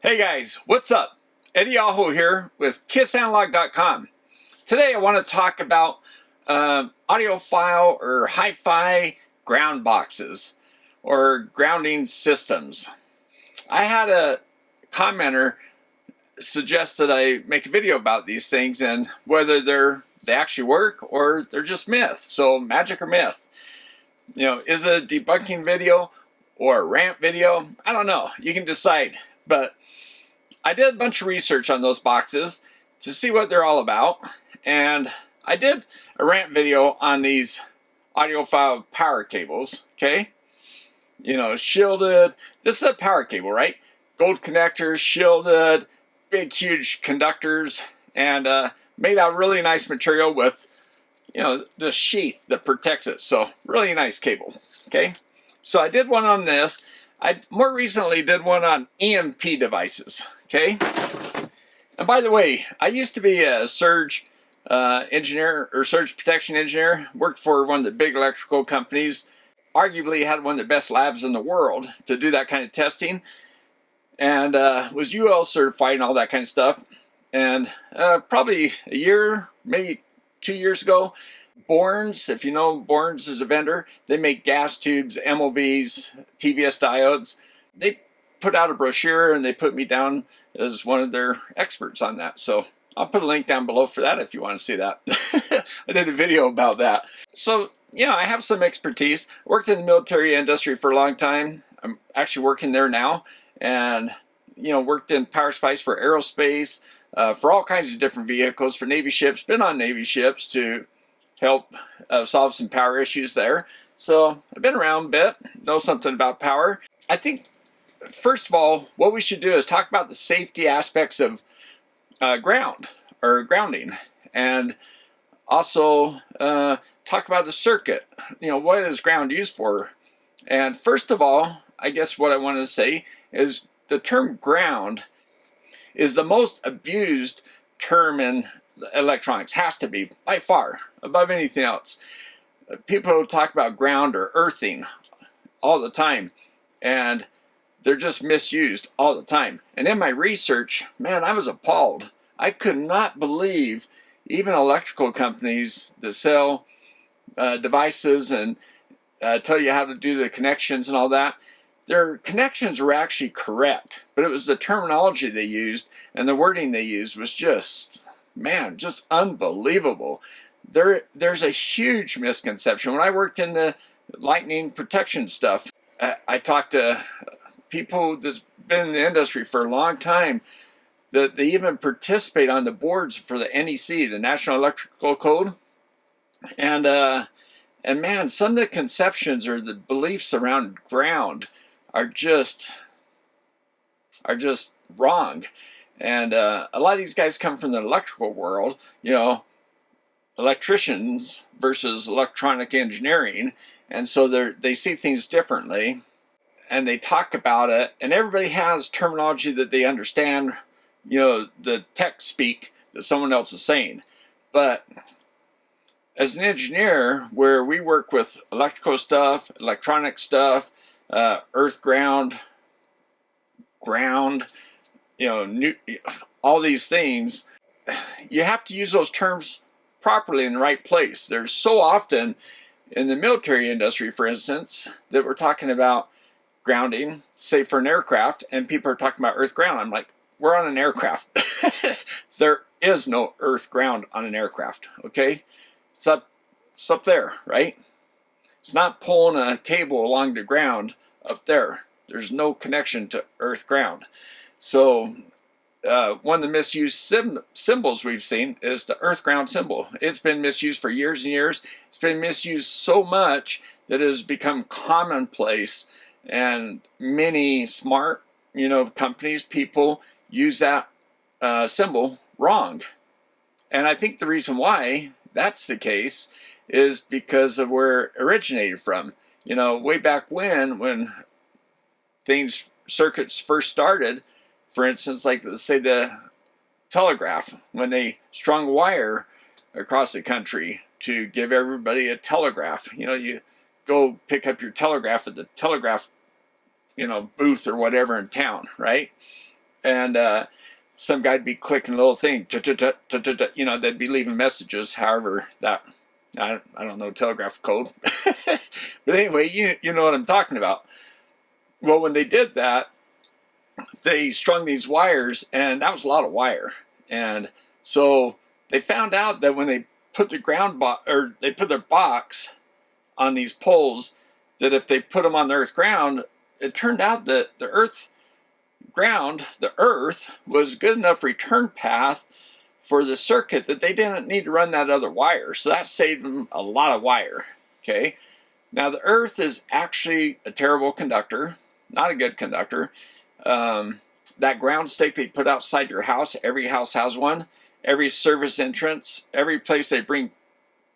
Hey guys, what's up? Audiophile here with kissanalog.com. Today I want to talk about audiophile or hi-fi ground boxes or grounding systems. I had a commenter suggest that I make a video about these things and whether they actually work or they're just myth. So magic or myth? You know, is it a debunking video or a rant video? I don't know. You can decide. But I did a bunch of research on those boxes to see what they're all about, and I did a rant video on these audiophile power cables, okay? You know, shielded. This is a power cable, right? Gold connectors, shielded, big, huge conductors, and made out of really nice material with, you know, the sheath that protects it. So, really nice cable, okay? So I did one on this. I more recently did one on EMP devices, okay? And by the way, I used to be a surge engineer or surge protection engineer, worked for one of the big electrical companies, arguably had one of the best labs in the world to do that kind of testing, and was UL certified and all that kind of stuff. And probably a year, maybe 2 years ago, Borns, if you know Borns is a vendor, they make gas tubes, MOVs, TVS diodes. They put out a brochure and they put me down as one of their experts on that. So I'll put a link down below for that if you want to see that. I did a video about that. So, you know, I have some expertise. Worked in the military industry for a long time. I'm actually working there now. And, you know, worked in power supplies for aerospace, for all kinds of different vehicles, for Navy ships, been on Navy ships to help solve some power issues there. So I've been around a bit, know something about power. I think, first of all, what we should do is talk about the safety aspects of ground or grounding, and also talk about the circuit. You know, what is ground used for? And first of all, I guess what I want to say is the term ground is the most abused term in electronics. Has to be, by far, above anything else. People talk about ground or earthing all the time, and they're just misused all the time. And in my research, man, I was appalled. I could not believe even electrical companies that sell devices and tell you how to do the connections and all that, their connections were actually correct, but it was the terminology they used and the wording they used was just, man, just unbelievable. There's a huge misconception. When I worked in the lightning protection stuff, I talked to people that's been in the industry for a long time that they even participate on the boards for the NEC, the National Electrical Code. And man, some of the conceptions or the beliefs around ground are just wrong. And a lot of these guys come from the electrical world, you know, electricians versus electronic engineering, and so they see things differently, and they talk about it, and everybody has terminology that they understand, you know, the tech speak that someone else is saying. But as an engineer, where we work with electrical stuff, electronic stuff, earth, ground, you know, all these things, you have to use those terms properly in the right place. There's so often in the military industry, for instance, that we're talking about grounding, say for an aircraft, and people are talking about earth ground. I'm like, we're on an aircraft. There is no earth ground on an aircraft, okay? It's up there, right? It's not pulling a cable along the ground up there. There's no connection to earth ground. So one of the misused symbols we've seen is the earth ground symbol. It's been misused for years and years. It's been misused so much that it has become commonplace, and many smart, you know, companies, people use that symbol wrong. And I think the reason why that's the case is because of where it originated from. You know, way back when circuits first started, for instance, like say the telegraph, when they strung wire across the country to give everybody a telegraph. You know, you go pick up your telegraph at the telegraph, you know, booth or whatever in town, right? And some guy'd be clicking a little thing, you know, they'd be leaving messages. However, that I don't know telegraph code, but anyway, you know what I'm talking about. Well, when they did that, they strung these wires, and that was a lot of wire. And so they found out that when they put the they put their box on these poles, that if they put them on the earth ground, it turned out that the earth was good enough return path for the circuit that they didn't need to run that other wire. So that saved them a lot of wire. Okay. Now the earth is actually a terrible conductor, not a good conductor. That ground stake they put outside your house, every house has one. Every service entrance, every place they bring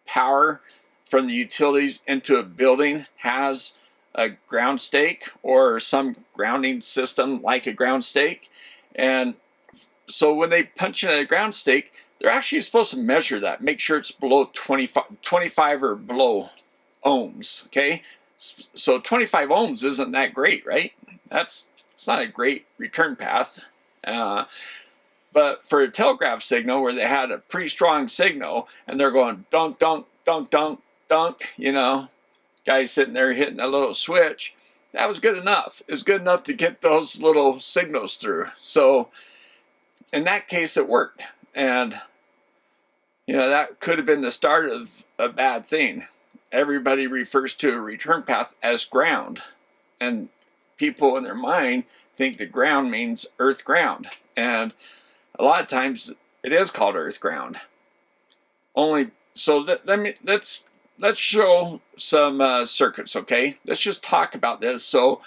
power from the utilities into a building has a ground stake or some grounding system like a ground stake. And so when they punch in a ground stake, they're actually supposed to measure that, make sure it's below 25 or below ohms, okay? So 25 ohms isn't that great, right? It's not a great return path. But for a telegraph signal where they had a pretty strong signal and they're going dunk, dunk, dunk, dunk, dunk, you know, guys sitting there hitting a little switch, that was good enough. It was good enough to get those little signals through. So in that case, it worked. And, you know, that could have been the start of a bad thing. Everybody refers to a return path as ground. And people in their mind think that ground means earth ground. And a lot of times it is called earth ground. Let's show some circuits, okay? Let's just talk about this so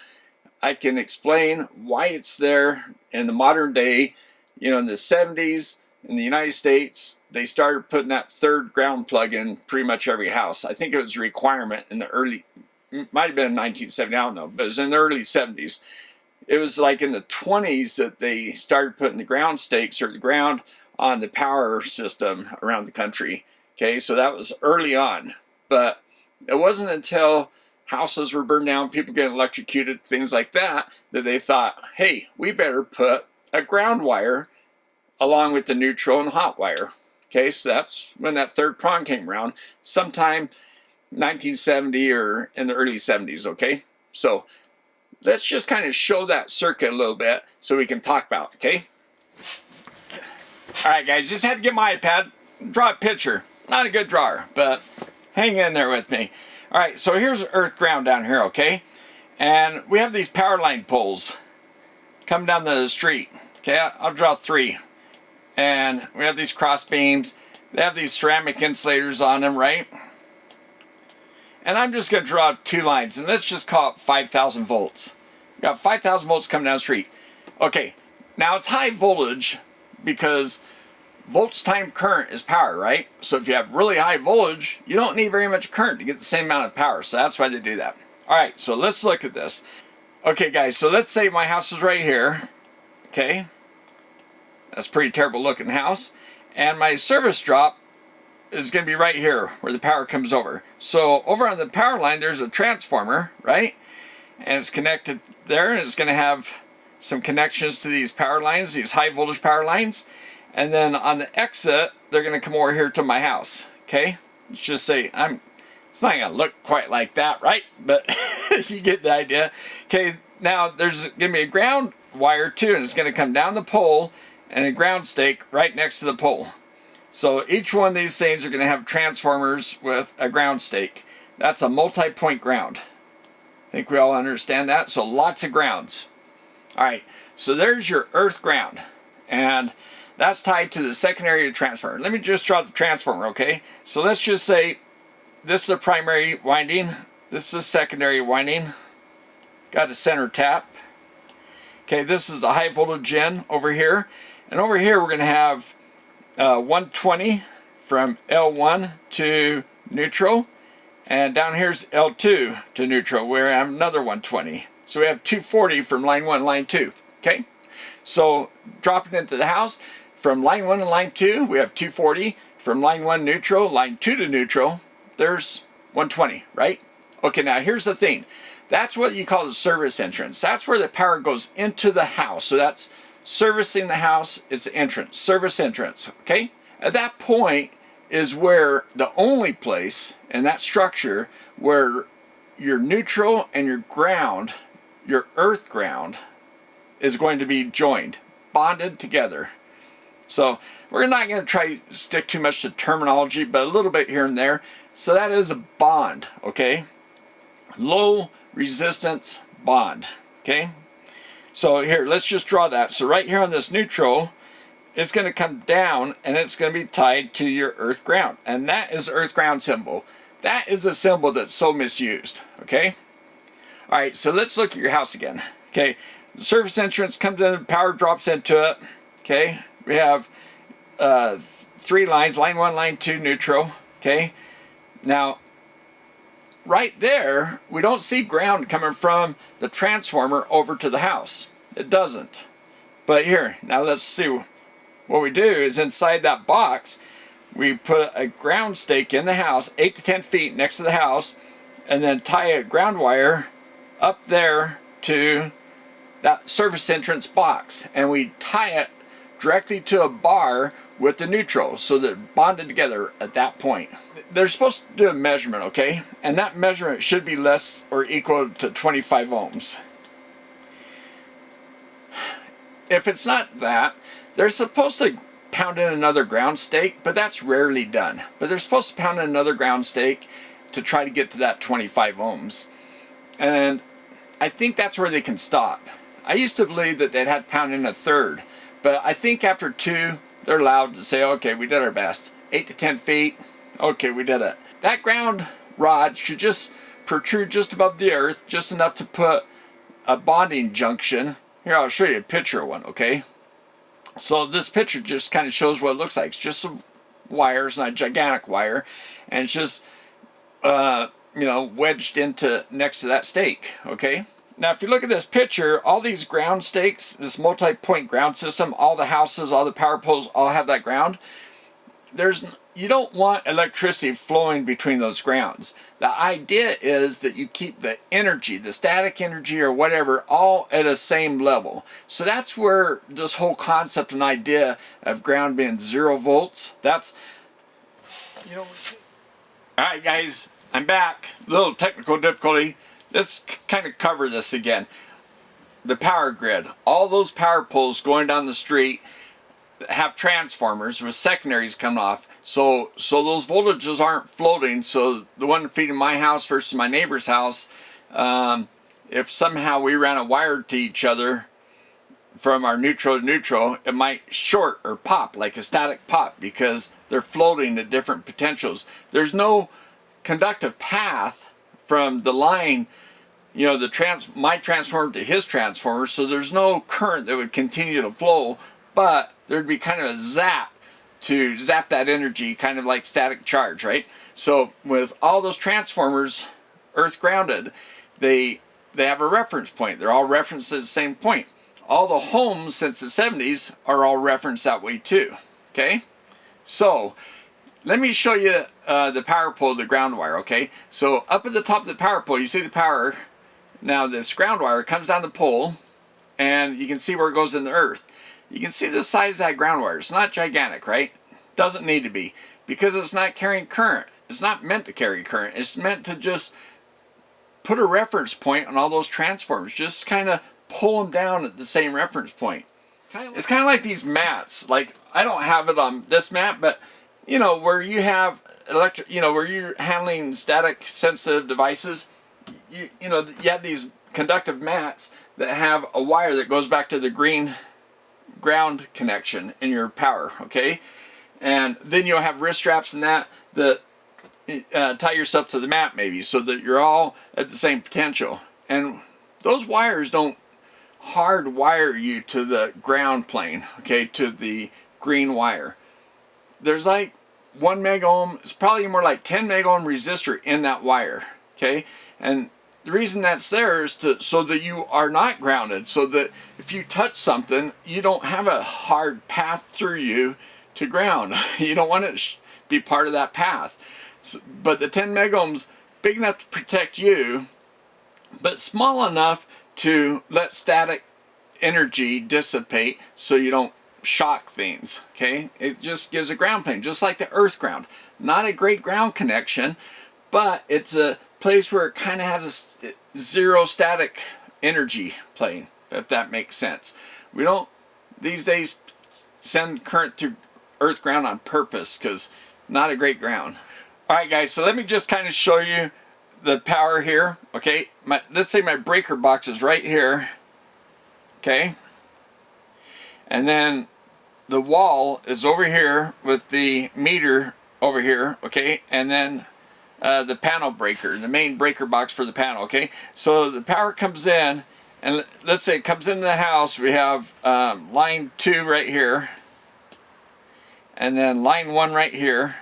I can explain why it's there in the modern day. You know, in the 70s in the United States, they started putting that third ground plug in pretty much every house. I think it was a requirement in the might have been in 1970, I don't know, but it was in the early 70s. It was like in the 20s that they started putting the ground stakes or the ground on the power system around the country. Okay, so that was early on. But it wasn't until houses were burned down, people getting electrocuted, things like that, that they thought, hey, we better put a ground wire along with the neutral and hot wire. Okay, so that's when that third prong came around, sometime 1970 or in the early 70s, okay? So let's just kind of show that circuit a little bit so we can talk about it, okay? All right, guys, just had to get my iPad, draw a picture. Not a good drawer, but hang in there with me. All right, so here's earth ground down here, okay? And we have these power line poles coming down the street. Okay, I'll draw 3. And we have these cross beams. They have these ceramic insulators on them, right? And I'm just going to draw 2 lines, and let's just call it 5,000 volts. We got 5,000 volts coming down the street. Okay, now it's high voltage because volts times current is power, right? So if you have really high voltage, you don't need very much current to get the same amount of power. So that's why they do that. All right, so let's look at this. Okay, guys, so let's say my house is right here. Okay, that's a pretty terrible looking house. And my service drop is going to be right here where the power comes over. So over on the power line, there's a transformer, right? And it's connected there, and it's going to have some connections to these power lines, these high voltage power lines. And then on the exit, they're going to come over here to my house. Okay, let's just say it's not going to look quite like that, right? But you get the idea. Okay, now there's going to be a ground wire too, and it's going to come down the pole and a ground stake right next to the pole. So each one of these things are going to have transformers with a ground stake. That's a multi-point ground. I think we all understand that. So lots of grounds. All right, so there's your earth ground. And that's tied to the secondary transformer. Let me just draw the transformer, okay? So let's just say this is a primary winding. This is a secondary winding. Got a center tap. Okay, this is a high voltage in over here. And over here we're going to have 120 from L1 to neutral. And down here's L2 to neutral, where I have another 120. So we have 240 from line 1 and line 2. Okay? So dropping into the house, from line 1 and line 2, we have 240. From line 1 neutral, line 2 to neutral, there's 120, right? Okay, now here's the thing. That's what you call the service entrance. That's where the power goes into the house. So that's servicing the house, it's entrance, service entrance, okay? At that point is where the only place in that structure where your neutral and your ground, your earth ground, is going to be joined, bonded together. So we're not going to try to stick too much to terminology, but a little bit here and there. So that is a bond, okay? Low resistance bond, okay? So here, let's just draw that. So right here on this neutral, it's going to come down and it's going to be tied to your earth ground. And that is the earth ground symbol. That is a symbol that's so misused, okay? All right, so let's look at your house again, okay? The surface entrance comes in, power drops into it, okay? We have 3 lines, line 1, line 2, neutral, okay? Now, right there, we don't see ground coming from the transformer over to the house. It doesn't. But here, now let's see. What we do is inside that box, we put a ground stake in the house, 8 to 10 feet next to the house, and then tie a ground wire up there to that surface entrance box. And we tie it directly to a bar with the neutral so that it's bonded together at that point. They're supposed to do a measurement, okay? And that measurement should be less or equal to 25 ohms. If it's not that, they're supposed to pound in another ground stake, but that's rarely done. But they're supposed to pound in another ground stake to try to get to that 25 ohms. And I think that's where they can stop. I used to believe that they'd had to pound in a third, but I think after 2, they're allowed to say, okay, we did our best. 8 to 10 feet, okay, we did it. That ground rod should just protrude just above the earth, just enough to put a bonding junction. Here, I'll show you a picture of one, okay? So this picture just kind of shows what it looks like. It's just some wires, not a gigantic wire, and it's just, wedged into next to that stake, okay? Now, if you look at this picture, all these ground stakes, this multi-point ground system, all the houses, all the power poles, all have that ground. You don't want electricity flowing between those grounds. The idea is that you keep the energy, the static energy or whatever, all at a same level. So that's where this whole concept and idea of ground being 0 volts, that's, all right, guys, I'm back. A little technical difficulty. Let's kind of cover this again. The power grid, all those power poles going down the street have transformers with secondaries coming off. So those voltages aren't floating. So the one feeding my house versus my neighbor's house, if somehow we ran a wire to each other from our neutral to neutral, it might short or pop, like a static pop, because they're floating at different potentials. There's no conductive path from the line, my transformer to his transformer, so there's no current that would continue to flow, but there'd be kind of a zap to zap that energy, kind of like static charge, right? So with all those transformers earth grounded, they have a reference point. They're all referenced at the same point. All the homes since the 70s are all referenced that way too, okay? So let me show you the power pole, the ground wire, okay? So up at the top of the power pole, you see the power. Now this ground wire comes down the pole, and you can see where it goes in the earth. You can see the size of that ground wire. It's not gigantic, right? Doesn't need to be, because it's not carrying current. It's not meant to carry current. It's meant to just put a reference point on all those transformers. Just kind of pull them down at the same reference point. It's kind of like these mats. Like, I don't have it on this mat, but where you have where you're handling static sensitive devices, you have these conductive mats that have a wire that goes back to the green ground connection in your power, okay? And then you'll have wrist straps and that tie yourself to the mat maybe, so that you're all at the same potential. And those wires don't hardwire you to the ground plane, okay, to the green wire. There's like 1 mega ohm, it's probably more like 10 mega ohm resistor in that wire, okay? And the reason that's there is so that you are not grounded, so that if you touch something, you don't have a hard path through you to ground. You don't want it to be part of that path. So, but the 10 mega ohms, big enough to protect you, but small enough to let static energy dissipate so you don't shock things. Okay, it just gives a ground plane, just like the earth ground. Not a great ground connection, but it's a place where it kind of has a zero static energy plane, if that makes sense. We don't these days send current through earth ground on purpose, because not a great ground. All right, guys, so let me just kind of show you the power here. Okay, let's say my breaker box is right here. Okay, and then the wall is over here with the meter over here. Okay, and then the panel breaker, the main breaker box for the panel. Okay, so the power comes in, and let's say it comes into the house. We have line 2 right here, and then line 1 right here,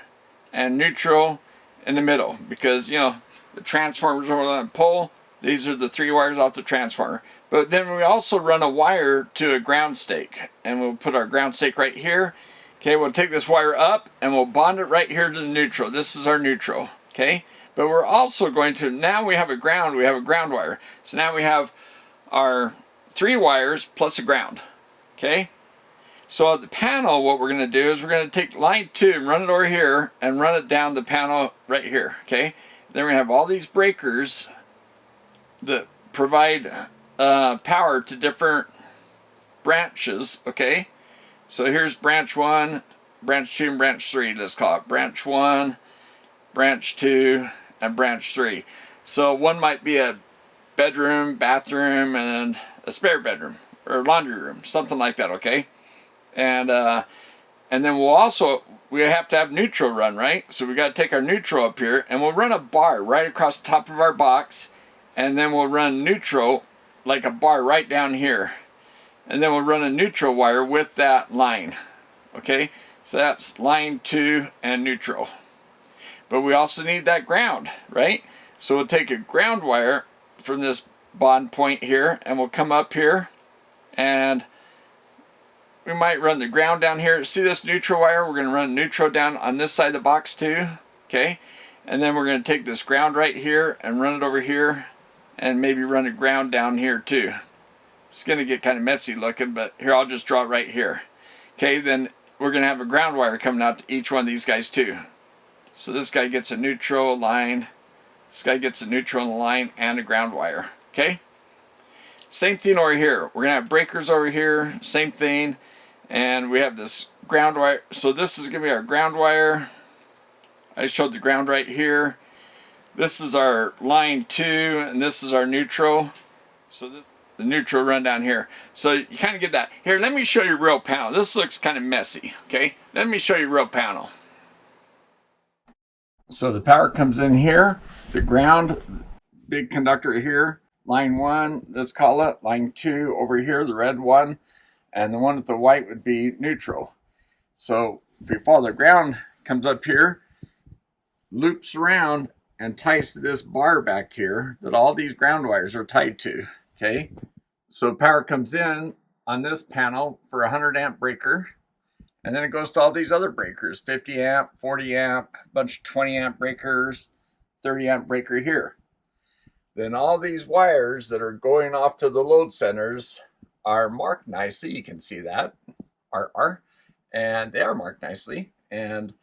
and neutral in the middle, because you know the transformer's over on the pole. These are the 3 wires off the transformer. But then we also run a wire to a ground stake, and we'll put our ground stake right here. Okay, we'll take this wire up and we'll bond it right here to the neutral. This is our neutral. Okay, but we're also going to, now we have a ground wire. So now we have our 3 wires plus a ground. Okay, so at the panel, what we're going to do is we're going to take line 2 and run it over here and run it down the panel right here. Okay, then we have all these breakers that provide power to different branches. Okay, so here's branch 1, branch 2, and branch 3. Let's call it branch 1, branch 2, and branch 3. So one might be a bedroom, bathroom, and a spare bedroom, or laundry room, something like that. Okay, and then we have to have neutral run, right? So we got to take our neutral up here, and we'll run a bar right across the top of our box, and then we'll run neutral like a bar right down here, and then we'll run a neutral wire with that line. Okay, so that's line 2 and neutral. But we also need that ground, right? So we'll take a ground wire from this bond point here, and we'll come up here, and we might run the ground down here. See this neutral wire? We're going to run neutral down on this side of the box too. Okay, and then we're going to take this ground right here and run it over here, and maybe run a ground down here too. It's going to get kind of messy looking, but here, I'll just draw it right here. Okay, then we're going to have a ground wire coming out to each one of these guys too. So this guy gets a neutral line, this guy gets a neutral line, and a ground wire. Okay, same thing over here. We're going to have breakers over here, same thing, and we have this ground wire. So this is going to be our ground wire. I showed the ground right here. This is our line 2, and this is our neutral. So the neutral run down here. So you kind of get that. Here, let me show you real panel. This looks kind of messy. Okay, let me show you real panel. So the power comes in here, the ground, big conductor here, line 1, let's call it, line 2 over here, the red one, and the one with the white would be neutral. So if we follow the ground, comes up here, loops around, and ties to this bar back here that all these ground wires are tied to. Okay, so power comes in on this panel for a 100 amp breaker, and then it goes to all these other breakers, 50 amp, 40 amp, a bunch of 20 amp breakers, 30 amp breaker here. Then all these wires that are going off to the load centers are marked nicely. You can see that, and they are marked nicely, and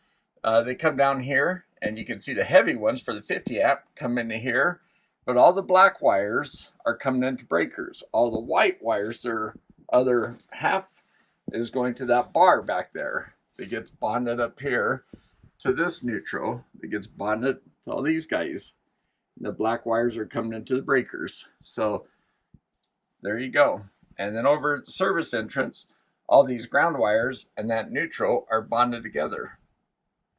they come down here, and you can see the heavy ones for the 50 amp come into here, but all the black wires are coming into breakers. All the white wires, their other half, is going to that bar back there. It gets bonded up here to this neutral. It gets bonded to all these guys. The black wires are coming into the breakers. So there you go. And then over at the service entrance, all these ground wires and that neutral are bonded together.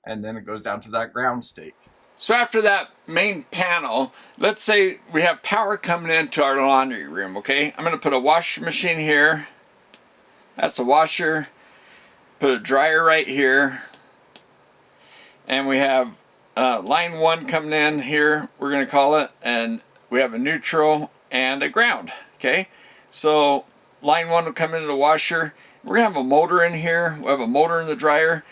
And then it goes down to that ground stake. So after that main panel, let's say we have power coming into our laundry room. Okay, I'm going to put a washing machine here. That's the washer. Put a dryer right here. And we have line 1 coming in here, we're going to call it. And we have a neutral and a ground. Okay, so line 1 will come into the washer. We're going to have a motor in here. We'll have a motor in the dryer.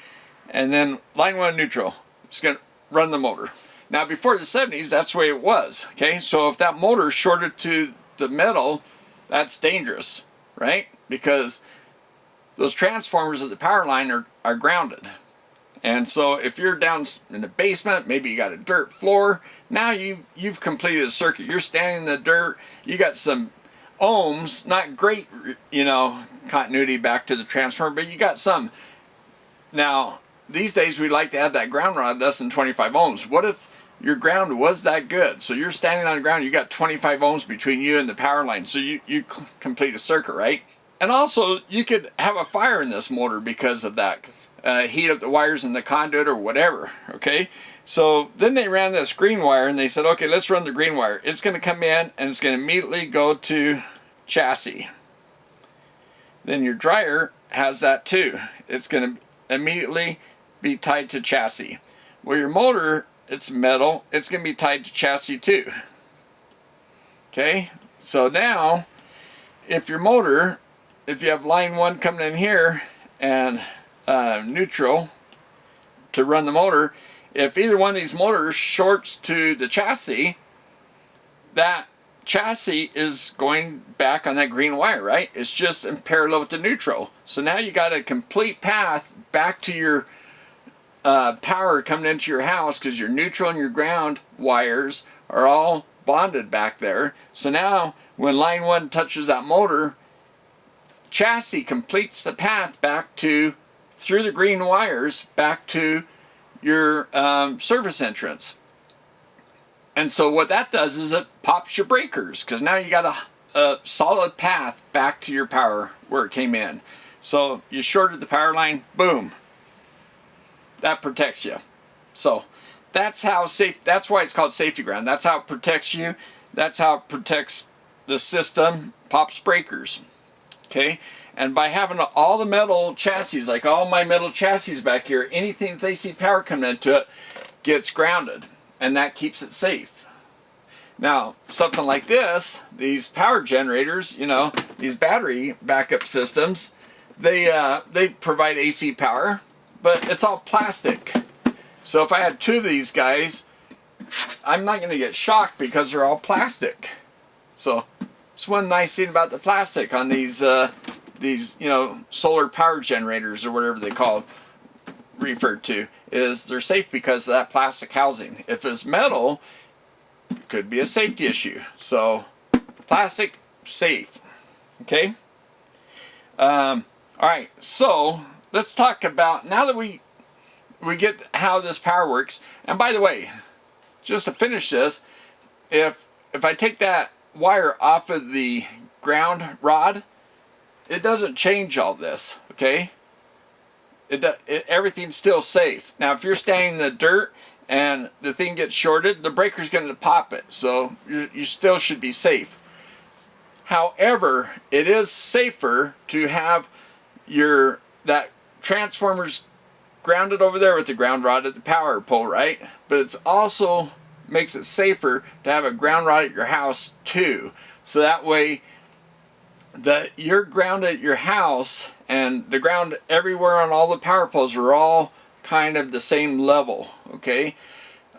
And then line 1 neutral. It's going to run the motor. Now before the 70s, that's the way it was. Okay, so if that motor shorted to the metal, that's dangerous. right? Because those transformers at the power line are grounded. And so if you're down in the basement, maybe you got a dirt floor, now you've completed a circuit. You're standing in the dirt, you got some ohms, not great, continuity back to the transformer, but you got some. Now, these days we'd like to have that ground rod less than 25 ohms. What if your ground was that good? So you're standing on the ground, you got 25 ohms between you and the power line, so you complete a circuit, right? And also, you could have a fire in this motor because of that. Heat up the wires in the conduit or whatever, okay? So then they ran this green wire and they said, okay, let's run the green wire. It's going to come in and it's going to immediately go to chassis. Then your dryer has that too. It's going to immediately be tied to chassis. Well, your motor, it's metal, it's going to be tied to chassis too. Okay, so now if your motor, if you have line 1 coming in here and neutral to run the motor, if either one of these motors shorts to the chassis, that chassis is going back on that green wire, right? It's just in parallel with the neutral. So now you got a complete path back to your power coming into your house, because your neutral and your ground wires are all bonded back there. So now when line 1 touches that motor, chassis completes the path back to, through the green wires, back to your service entrance. And so what that does is it pops your breakers, because now you got a solid path back to your power where it came in. So you shorted the power line, boom. That protects you. So that's how safe, that's why it's called safety ground. That's how it protects you. That's how it protects the system, pops breakers. Okay? And by having all the metal chassis, like all my metal chassis back here, anything that they see power coming into it gets grounded, and that keeps it safe. Now, something like this, these power generators, these battery backup systems, they provide AC power, but it's all plastic. So if I had 2 of these guys, I'm not going to get shocked because they're all plastic. So it's one nice thing about the plastic on these solar power generators, or whatever they call referred to, is they're safe because of that plastic housing. If it's metal, it could be a safety issue. So plastic, safe. Okay? Alright, so let's talk about, now that we get how this power works. And by the way, just to finish this, if I take that wire off of the ground rod, it doesn't change all this, okay? Everything's still safe. Now, if you're standing in the dirt and the thing gets shorted, the breaker's going to pop it, so you still should be safe. However, it is safer to have that transformer's grounded over there with the ground rod at the power pole, right? But it's also makes it safer to have a ground rod at your house too. So that way you're grounded at your house, and the ground everywhere on all the power poles are all kind of the same level, okay?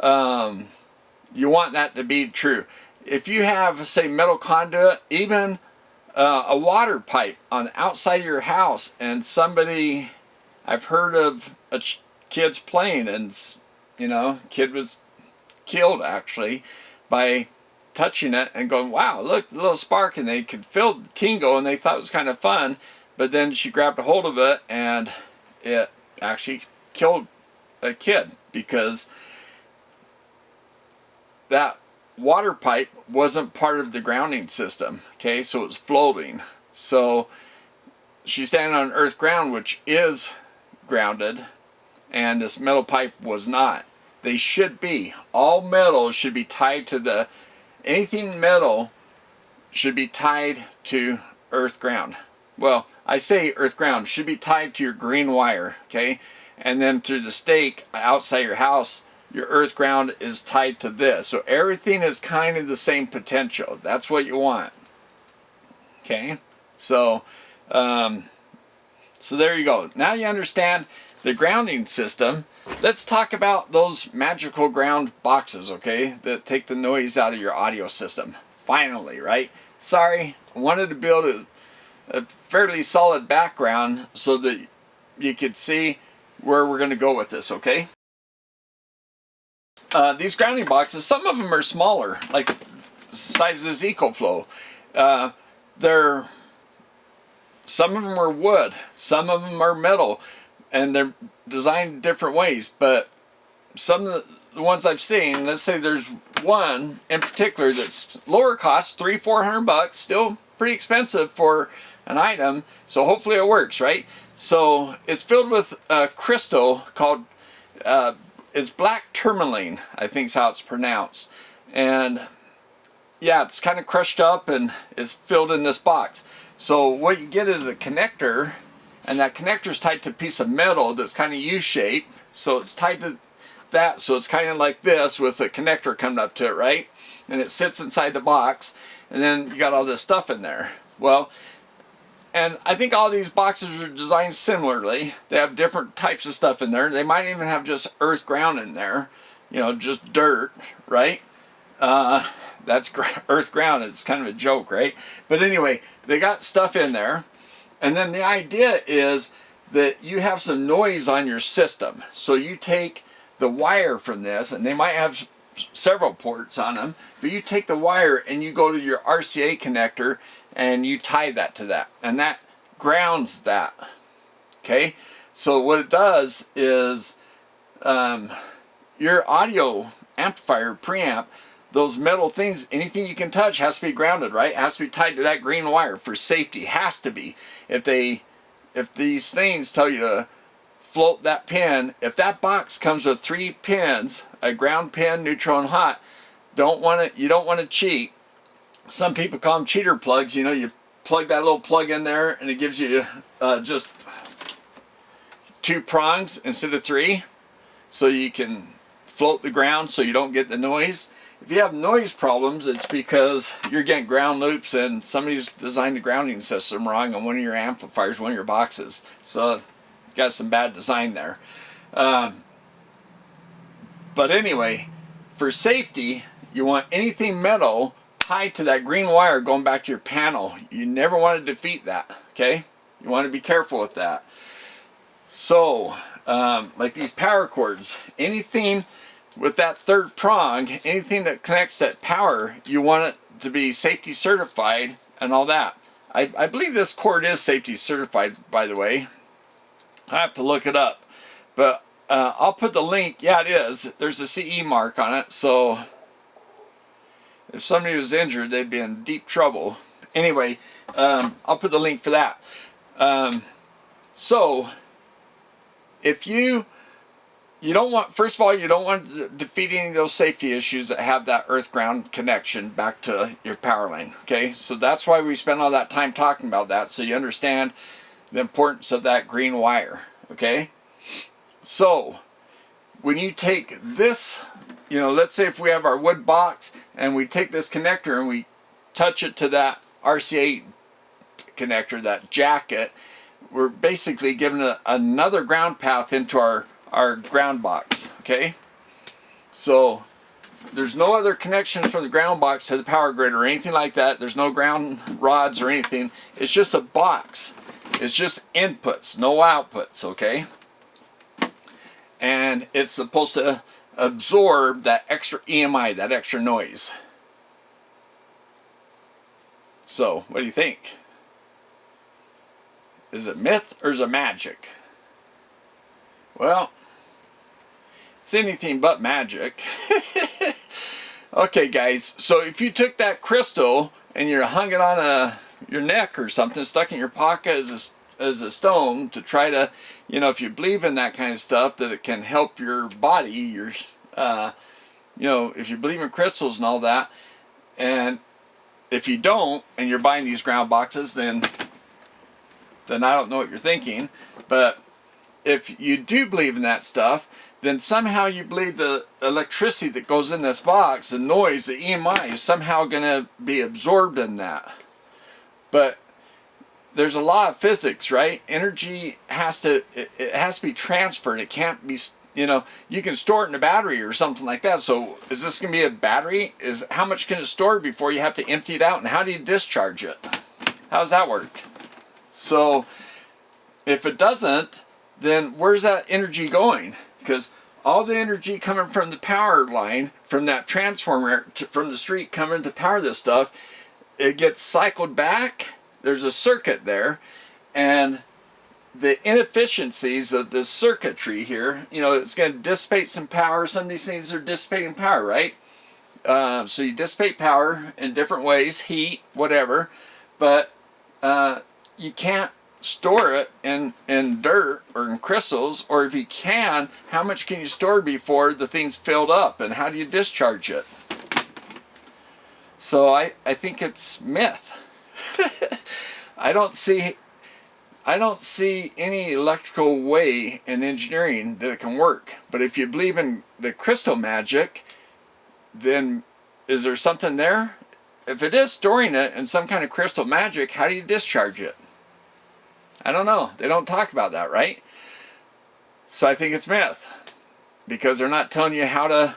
You want that to be true. If you have, say, metal conduit, even a water pipe on the outside of your house, and somebody, I've heard of kids playing, and kid was killed actually by touching it and going, wow, look, the little spark, and they could feel the tingle, and they thought it was kind of fun. But then she grabbed a hold of it, and it actually killed a kid, because that water pipe wasn't part of the grounding system, okay? So it was floating. So she's standing on earth ground, which is grounded, and this metal pipe was not. They should be. All metal should be tied to anything metal should be tied to earth ground. Well, I say earth ground should be tied to your green wire, okay? And then through the stake outside your house, your earth ground is tied to this. So everything is kind of the same potential. That's what you want. Okay? So there you go. Now you understand the grounding system. Let's talk about those magical ground boxes, okay, that take the noise out of your audio system. Finally, right? Sorry, I wanted to be able to a fairly solid background so that you could see where we're going to go with this, okay? These grounding boxes, some of them are smaller, like the size of this EcoFlow. Some of them are wood, some of them are metal, and they're designed different ways. But some of the ones I've seen, let's say there's one in particular that's lower cost, $300-400, still pretty expensive for an item. So hopefully it works, right? So it's filled with a crystal called it's black tourmaline, I think is how it's pronounced. And yeah, it's kind of crushed up and is filled in this box. So what you get is a connector, and that connector is tied to a piece of metal that's kind of U-shaped. So it's tied to that, so it's kind of like this with a connector coming up to it, right? And it sits inside the box, and then you got all this stuff in there. Well, and I think all these boxes are designed similarly. They have different types of stuff in there. They might even have just earth ground in there, you know, just dirt, right? That's earth ground. It's kind of a joke, right? But anyway, they got stuff in there. And then the idea is that you have some noise on your system. So you take the wire from this, and they might have several ports on them, but you take the wire and you go to your RCA connector and you tie that to that, and that grounds that. Okay, so what it does is your audio amplifier, preamp, those metal things, anything you can touch has to be grounded, right? It has to be tied to that green wire for safety. Has to be. If these things tell you to float that pin, if that box comes with 3 pins, a ground pin, neutral, and hot, you don't want to cheat. Some people call them cheater plugs. You know, you plug that little plug in there and it gives you just 2 prongs instead of 3, so you can float the ground so you don't get the noise. If you have noise problems, it's because you're getting ground loops and somebody's designed the grounding system wrong on one of your amplifiers, one of your boxes. So you got some bad design there. But anyway, for safety, you want anything metal tied to that green wire going back to your panel. You never want to defeat that, okay? You want to be careful with that. So, like these power cords, anything with that 3rd prong, anything that connects that power, you want it to be safety certified and all that. I believe this cord is safety certified, by the way. I have to look it up. But I'll put the link. Yeah, it is. There's a CE mark on it, so if somebody was injured, they'd be in deep trouble. Anyway, I'll put the link for that. So, if you don't want, first of all, you don't want to defeat any of those safety issues that have that earth ground connection back to your power line. Okay, so that's why we spend all that time talking about that, so you understand the importance of that green wire. Okay, so when you take this, you know, let's say if we have our wood box and we take this connector and we touch it to that RCA connector, that jacket, we're basically giving another ground path into our ground box. Okay, so there's no other connections from the ground box to the power grid or anything like that. There's no ground rods or anything. It's just a box. It's just inputs, no outputs. Okay, and it's supposed to absorb that extra EMI, that extra noise. So, what do you think? Is it myth or is it magic? Well, it's anything but magic. Okay, guys, so if you took that crystal and you hung it on your neck or something, stuck in your pocket as a stone to try to, you know, if you believe in that kind of stuff, that it can help your body, you know, if you believe in crystals and all that, and if you don't, and you're buying these ground boxes, then I don't know what you're thinking. But if you do believe in that stuff, then somehow you believe the electricity that goes in this box, the noise, the EMI, is somehow going to be absorbed in that. But there's a law of physics, right? Energy has to be transferred. It can't be, you know, you can store it in a battery or something like that. So is this going to be a battery? How much can it store before you have to empty it out? And how do you discharge it? How does that work? So if it doesn't, then where's that energy going? Because all the energy coming from the power line, from that transformer, from the street coming to power this stuff, it gets cycled back. There's a circuit there, and the inefficiencies of this circuitry here, you know, it's going to dissipate some power. Some of these things are dissipating power, right? So you dissipate power in different ways, heat, whatever, but you can't store it in dirt or in crystals, or if you can, how much can you store before the thing's filled up, and how do you discharge it? So I think it's myth. I don't see any electrical way in engineering that it can work. But if you believe in the crystal magic, then is there something there? If it is storing it in some kind of crystal magic, how do you discharge it? I don't know. They don't talk about that, right? So I think it's myth, because they're not telling you how to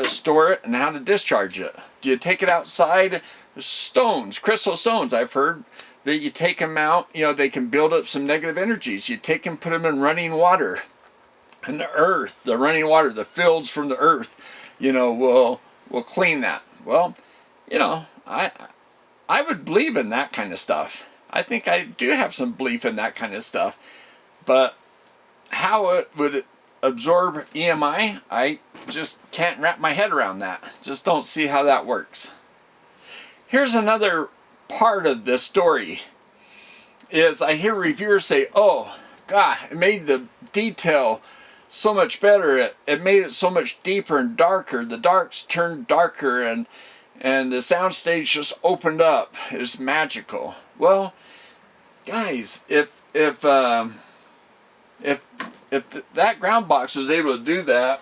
store it and how to discharge it. Do you take it outside? Stones, crystal stones, I've heard that you take them out, you know, they can build up some negative energies. You take them, put them in running water, and the earth, the running water, the fields from the earth, you know, will clean that. Well, you know, I would believe in that kind of stuff. I think I do have some belief in that kind of stuff, but how it would absorb EMI, I just can't wrap my head around that. Just don't see how that works. Here's another part of this story, is I hear reviewers say, oh God, it made the detail so much better, it made it so much deeper and darker, the darks turned darker, and the sound stage just opened up. It was magical. Well, guys, if that ground box was able to do that,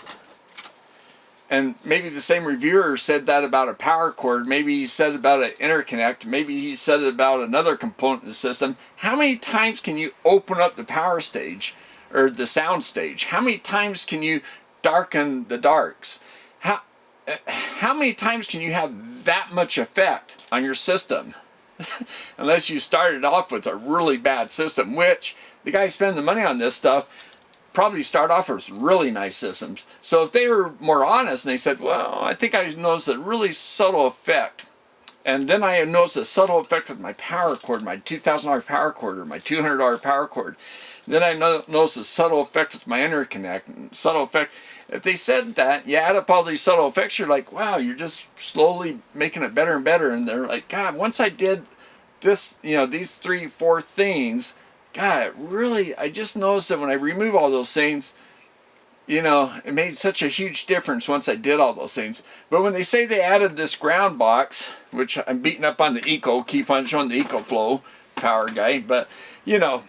and maybe the same reviewer said that about a power cord, maybe he said it about an interconnect, maybe he said it about another component in the system, how many times can you open up the power stage or the sound stage? How many times can you darken the darks? How many times can you have that much effect on your system? Unless you started off with a really bad system, which the guys spending the money on this stuff probably start off with really nice systems. So if they were more honest and they said, well, I think I noticed a really subtle effect, and then I noticed a subtle effect with my power cord, my $2,000 power cord or my $200 power cord, then I noticed a subtle effect with my interconnect, subtle effect. If they said that, you add up all these subtle effects, you're like, wow, you're just slowly making it better and better. And they're like, God, once I did this, you know, these 3-4 things, God, really, I just noticed that when I remove all those things, you know, it made such a huge difference once I did all those things. But when they say they added this ground box, which I'm beating up on the eco, keep on showing the EcoFlow power guy, but, you know,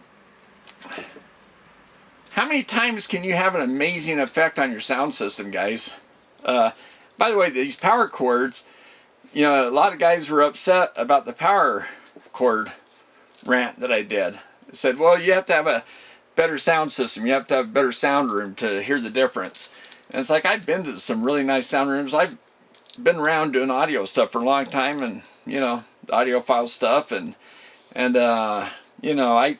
how many times can you have an amazing effect on your sound system, guys? By the way, these power cords, you know, a lot of guys were upset about the power cord rant that I did. They said, well, you have to have a better sound system. You have to have a better sound room to hear the difference. And it's like, I've been to some really nice sound rooms. I've been around doing audio stuff for a long time, and, you know, audiophile stuff, and you know,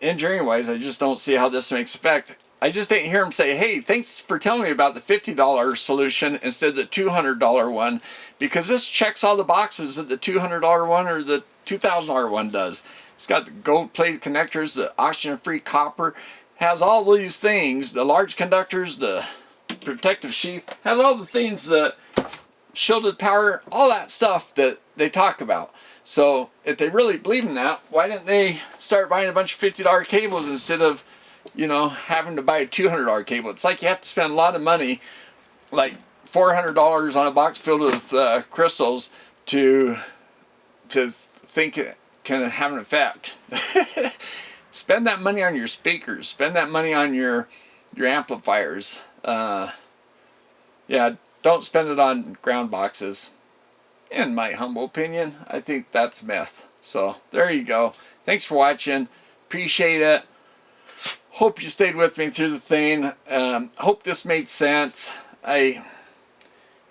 engineering wise, I just don't see how this makes effect. I just didn't hear him say, hey, thanks for telling me about the $50 solution instead of the $200 one, because this checks all the boxes that the $200 one or the $2,000 one does. It's got the gold-plated connectors, the oxygen-free copper, has all these things, the large conductors, the protective sheath, has all the things that shielded power, all that stuff that they talk about. So if they really believe in that, why didn't they start buying a bunch of $50 cables instead of, you know, having to buy a $200 cable? It's like you have to spend a lot of money, like $400 on a box filled with crystals to think it can have an effect. Spend that money on your speakers. Spend that money on your amplifiers. Yeah, don't spend it on ground boxes. In my humble opinion, I think that's myth. So there you go. Thanks for watching. Appreciate it. Hope you stayed with me through the thing. Hope this made sense. I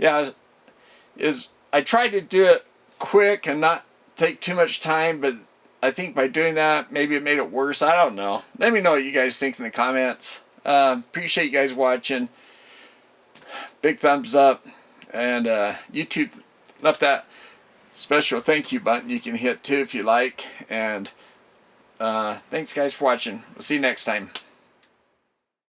tried to do it quick and not take too much time, but I think by doing that, maybe it made it worse. I don't know. Let me know what you guys think in the comments. Appreciate you guys watching. Big thumbs up. And YouTube left that special thank you button you can hit too if you like. And thanks guys for watching. We'll see you next time.